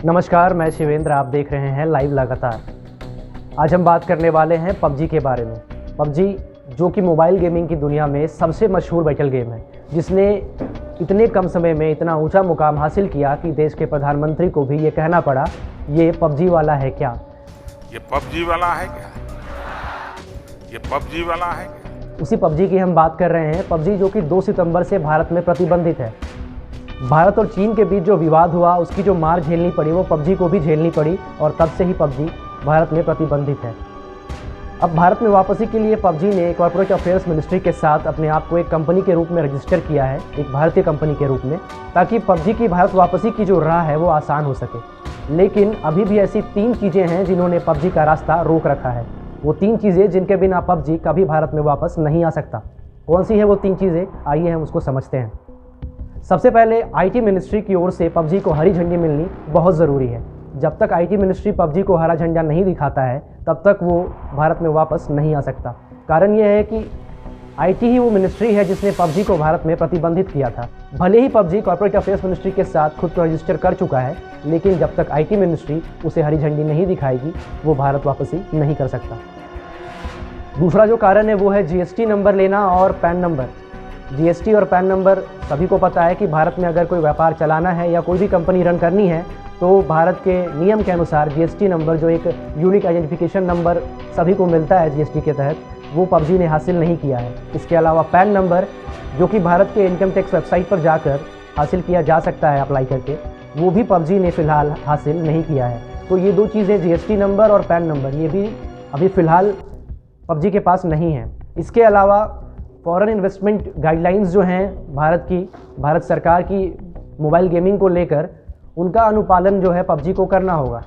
नमस्कार, मैं शिवेंद्र। आप देख रहे हैं लाइव लगातार। आज हम बात करने वाले हैं पबजी के बारे में। पबजी जो कि मोबाइल गेमिंग की दुनिया में सबसे मशहूर बैटल गेम है, जिसने इतने कम समय में इतना ऊंचा मुकाम हासिल किया कि देश के प्रधानमंत्री को भी ये कहना पड़ा, ये पबजी वाला है क्या? ये पबजी वाला है क्या? ये पबजी वाला है क्या? उसी पबजी की हम बात कर रहे हैं। पबजी जो कि 2 सितंबर से भारत में प्रतिबंधित है। भारत और चीन के बीच जो विवाद हुआ, उसकी जो मार झेलनी पड़ी वो पबजी को भी झेलनी पड़ी और तब से ही पबजी भारत में प्रतिबंधित है। अब भारत में वापसी के लिए पबजी ने कॉर्पोरेट अफेयर्स मिनिस्ट्री के साथ अपने आप को एक कंपनी के रूप में रजिस्टर किया है, एक भारतीय कंपनी के रूप में, ताकि पबजी की भारत वापसी की जो राह है वो आसान हो सके। लेकिन अभी भी ऐसी 3 चीज़ें हैं जिन्होंने पबजी का रास्ता रोक रखा है। वो 3 चीज़ें जिनके बिना पबजी कभी भारत में वापस नहीं आ सकता। कौन सी है वो 3 चीज़ें? आइए हम उसको समझते हैं। सबसे पहले आईटी मिनिस्ट्री की ओर से पबजी को हरी झंडी मिलनी बहुत ज़रूरी है। जब तक आईटी मिनिस्ट्री पबजी को हरा झंडा नहीं दिखाता है, तब तक वो भारत में वापस नहीं आ सकता। कारण यह है कि आईटी ही वो मिनिस्ट्री है जिसने पबजी को भारत में प्रतिबंधित किया था। भले ही पबजी कॉर्पोरेट अफेयर्स मिनिस्ट्री के साथ खुद को रजिस्टर कर चुका है, लेकिन जब तक आईटी मिनिस्ट्री उसे हरी झंडी नहीं दिखाएगी, वो भारत वापसी नहीं कर सकता। दूसरा जो कारण है वो है जीएसटी नंबर लेना और पैन नंबर। जीएसटी और पैन नंबर सभी को पता है कि भारत में अगर कोई व्यापार चलाना है या कोई भी कंपनी रन करनी है, तो भारत के नियम के अनुसार जीएसटी नंबर, जो एक यूनिक आइडेंटिफिकेशन नंबर सभी को मिलता है जीएसटी के तहत, वो पबजी ने हासिल नहीं किया है। इसके अलावा पैन नंबर, जो कि भारत के इनकम टैक्स वेबसाइट पर जाकर हासिल किया जा सकता है अप्लाई करके, वो भी पबजी ने फ़िलहाल हासिल नहीं किया है। तो ये 2 चीज़ें, जीएसटी नंबर और पैन नंबर, ये भी अभी फ़िलहाल पबजी के पास नहीं है। इसके अलावा फॉरेन इन्वेस्टमेंट गाइडलाइंस जो हैं भारत सरकार की मोबाइल गेमिंग को लेकर, उनका अनुपालन जो है पबजी को करना होगा।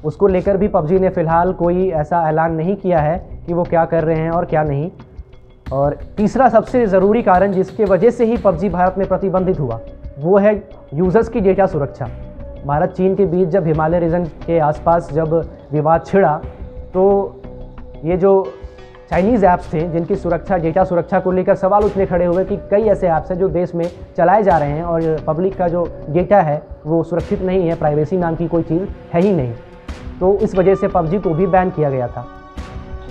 उसको लेकर भी पबजी ने फ़िलहाल कोई ऐसा ऐलान नहीं किया है कि वो क्या कर रहे हैं और क्या नहीं। और तीसरा सबसे ज़रूरी कारण जिसके वजह से ही पबजी भारत में प्रतिबंधित हुआ, वो है यूज़र्स की डेटा सुरक्षा। भारत चीन के बीच जब हिमालय रीजन के आसपास जब विवाद छिड़ा, तो ये जो चाइनीज़ ऐप्स थे जिनकी सुरक्षा, डेटा सुरक्षा को लेकर सवाल उठने खड़े हुए कि कई ऐसे ऐप्स हैं जो देश में चलाए जा रहे हैं और पब्लिक का जो डेटा है वो सुरक्षित नहीं है, प्राइवेसी नाम की कोई चीज़ है ही नहीं। तो इस वजह से पबजी को भी बैन किया गया था।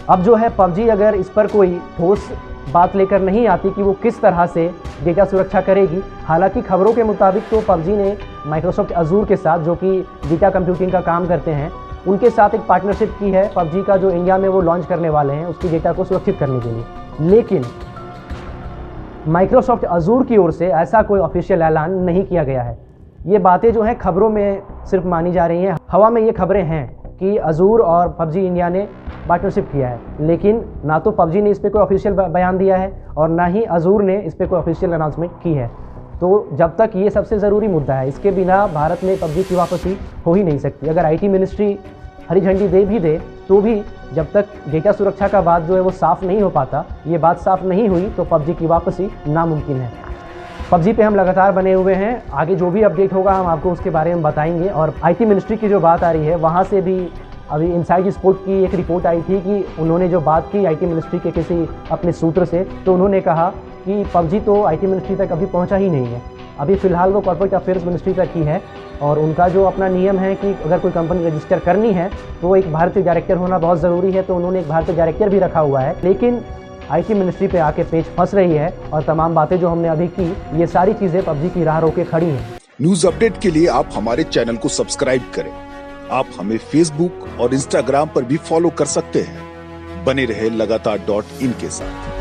अब जो है पबजी अगर इस पर कोई ठोस बात लेकर नहीं आती कि वो किस तरह से डेटा सुरक्षा करेगी। हालांकि खबरों के मुताबिक तो पबजी ने माइक्रोसॉफ्ट अजूर के साथ, जो कि डेटा कंप्यूटिंग का काम करते हैं, उनके साथ एक पार्टनरशिप की है पबजी का, जो इंडिया में वो लॉन्च करने वाले हैं उसकी डेटा को सुरक्षित करने के लिए। लेकिन माइक्रोसॉफ्ट अजूर की ओर से ऐसा कोई ऑफिशियल ऐलान नहीं किया गया है। ये बातें जो हैं खबरों में सिर्फ मानी जा रही हैं, हवा में ये खबरें हैं कि अजूर और पबजी इंडिया ने पार्टनरशिप किया है, लेकिन ना तो पबजी ने इस पर कोई ऑफिशियल बयान दिया है और ना ही अजूर ने इस पर कोई ऑफिशियल अनाउंसमेंट की है। तो जब तक ये सबसे ज़रूरी मुद्दा है, इसके बिना भारत में पबजी की वापसी हो ही नहीं सकती। अगर आईटी मिनिस्ट्री हरी झंडी दे तो भी जब तक डेटा सुरक्षा का बात जो है वो साफ़ नहीं हो पाता, ये बात साफ़ नहीं हुई, तो पबजी की वापसी नामुमकिन है। पबजी पे हम लगातार बने हुए हैं। आगे जो भी अपडेट होगा हम आपको उसके बारे में बताएंगे। और आईटी मिनिस्ट्री की जो बात आ रही है, वहाँ से भी अभी इनसाइड स्पोर्ट की एक रिपोर्ट आई थी कि उन्होंने जो बात की आईटी मिनिस्ट्री के किसी अपने सूत्र से, तो उन्होंने कहा कि पबजी तो आईटी मिनिस्ट्री तक अभी पहुंचा ही नहीं है। अभी फ़िलहाल वो कॉर्पोरेट अफेयर्स मिनिस्ट्री तक ही है और उनका जो अपना नियम है कि अगर कोई कंपनी रजिस्टर करनी है तो एक भारतीय डायरेक्टर होना बहुत ज़रूरी है, तो उन्होंने एक भारतीय डायरेक्टर भी रखा हुआ है। लेकिन आईटी मिनिस्ट्री पे आके पेच फंस रही है और तमाम बातें जो हमने अभी की, ये सारी चीज़ें पबजी की राह रोके खड़ी हैं। न्यूज अपडेट के लिए आप हमारे चैनल को सब्सक्राइब करें। आप हमें फेसबुक और इंस्टाग्राम पर भी फॉलो कर सकते हैं। बने रहे लगातार .in के साथ।